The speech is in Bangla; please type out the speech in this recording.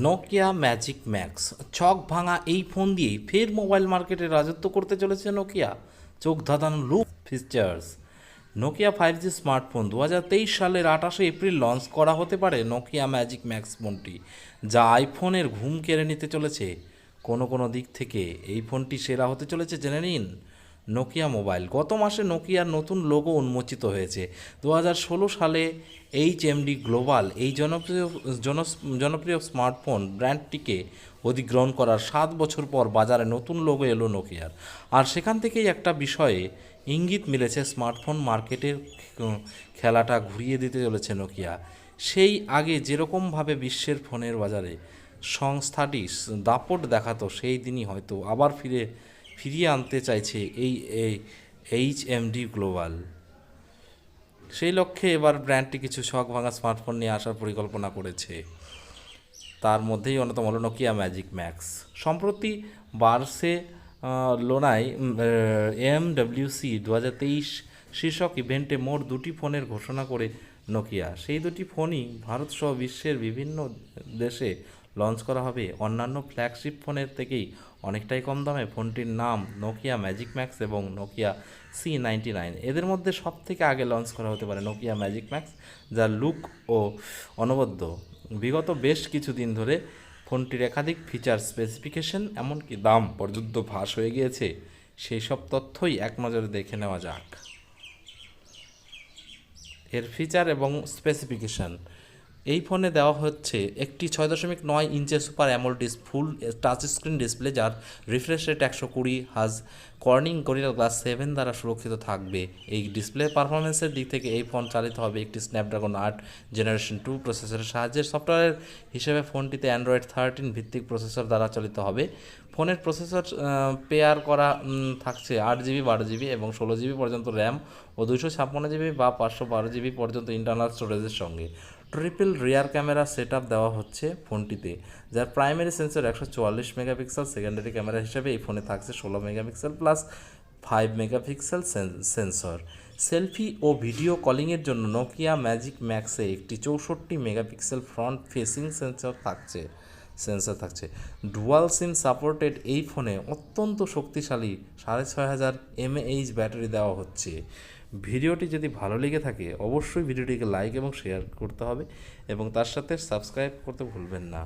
নোকিয়া ম্যাজিক ম্যাক্স ছক ভাঙা এই ফোন দিয়েই ফের মোবাইল মার্কেটে রাজত্ব করতে চলেছে নোকিয়া। চোখ ধাঁধানো look features. Nokia 5G smartphone 2023 সালের 28 এপ্রিল লঞ্চ করা হতে পারে নোকিয়া ম্যাজিক ম্যাক্স ফোনটি, যা আইফোনের ঘুম কেড়ে নিতে চলেছে। কোনো কোনো দিক থেকে এই ফোনটি সেরা হতে চলেছে জেনে নিন। Nokia mobile. গত মাসে নোকিয়ার নতুন লোগো উন্মোচিত হয়েছে। 2016 সালে HMD গ্লোবাল এই জনপ্রিয় স্মার্টফোন ব্র্যান্ডটিকে অধিগ্রহণ করার 7 বছর পর বাজারে নতুন লোগো এলো নোকিয়ার। আর সেখান থেকেই একটা বিষয়ে ইঙ্গিত মিলেছে, স্মার্টফোন মার্কেটের খেলাটা ঘুরিয়ে দিতে চলেছে নোকিয়া। সেই আগে যেরকমভাবে বিশ্বের ফোনের বাজারে সংস্থাটি দাপট দেখাতো, সেই দিনই হয়তো আবার ফিরিয়ে আনতে চাইছে এই HMD গ্লোবাল। সেই লক্ষ্যে এবার ব্র্যান্ডটি কিছু শখ ভাঙা স্মার্টফোন নিয়ে আসার পরিকল্পনা করেছে। তার মধ্যেই অন্যতম হলো নোকিয়া ম্যাজিক ম্যাক্স। সম্প্রতি বার্সেলোনায় MWC 2023 শীর্ষক ইভেন্টে মোট 2টি ফোনের ঘোষণা করে নোকিয়া। সেই 2টি ফোনই ভারতসহ বিশ্বের বিভিন্ন দেশে লঞ্চ করা হবে অন্যান্য ফ্ল্যাগশিপ ফোনের থেকেই অনেকটাই কম দামে। ফোনটির নাম নোকিয়া ম্যাজিক ম্যাক্স এবং নোকিয়া C99। এদের মধ্যে সব থেকে আগে লঞ্চ করা হতে পারে নোকিয়া ম্যাজিক ম্যাক্স, যার লুক ও অনবদ্য। বিগত বেশ কিছুদিন ধরে ফোনটির একাধিক ফিচার, স্পেসিফিকেশন, এমনকি দাম পর্যন্ত ফাঁস হয়ে গিয়েছে। সেই সব তথ্যই এক নজরে দেখে নেওয়া যাক। এর ফিচার এবং স্পেসিফিকেশান। এই ফোনে দেওয়া হচ্ছে একটি 6.9 ইঞ্চের super AMOLED full touch screen display, যার রিফ্রেশ রেট 120 হাজ কর্নিং গরিলা গ্লাস 7 দ্বারা সুরক্ষিত থাকবে। এই ডিসপ্লে পারফরমেন্সের দিক থেকে এই ফোন চালিত হবে একটি স্ন্যাপড্রাগন 8 জেনারেশন 2 প্রসেসরের সাহায্যে। সফটওয়্যার হিসেবে ফোনটিতে অ্যান্ড্রয়েড 13 ভিত্তিক প্রসেসর দ্বারা চালিত হবে। ফোনের প্রসেসর পেয়ার করা থাকছে 8GB, 12GB এবং 16GB পর্যন্ত র্যাম ও 256GB বা 512GB পর্যন্ত ইন্টারনাল স্টোরেজের সঙ্গে। ট্রিপল রিয়ার ক্যামেরা সেটআপ দেওয়া হচ্ছে ফোনটিতে, যার primary sensor 144 megapixel. Secondary camera হিসেবে এই ফোনে থাকছে 16 megapixel plus 5 megapixel sensor. Selfie ও ভিডিও কলিংয়ের জন্য নোকিয়া ম্যাজিক ম্যাক্সে একটি 64 মেগাপিক্সেল ফ্রন্ট ফেসিং সেন্সর থাকছে। ডুয়াল সিম সাপোর্টেড এই ফোনে অত্যন্ত শক্তিশালী 6500 mAh ব্যাটারি দেওয়া হচ্ছে। ভিডিওটি যদি ভালো লেগে থাকে অবশ্যই ভিডিওটিকে লাইক এবং শেয়ার করতে হবে এবং তার সাথে সাবস্ক্রাইব করতে ভুলবেন না।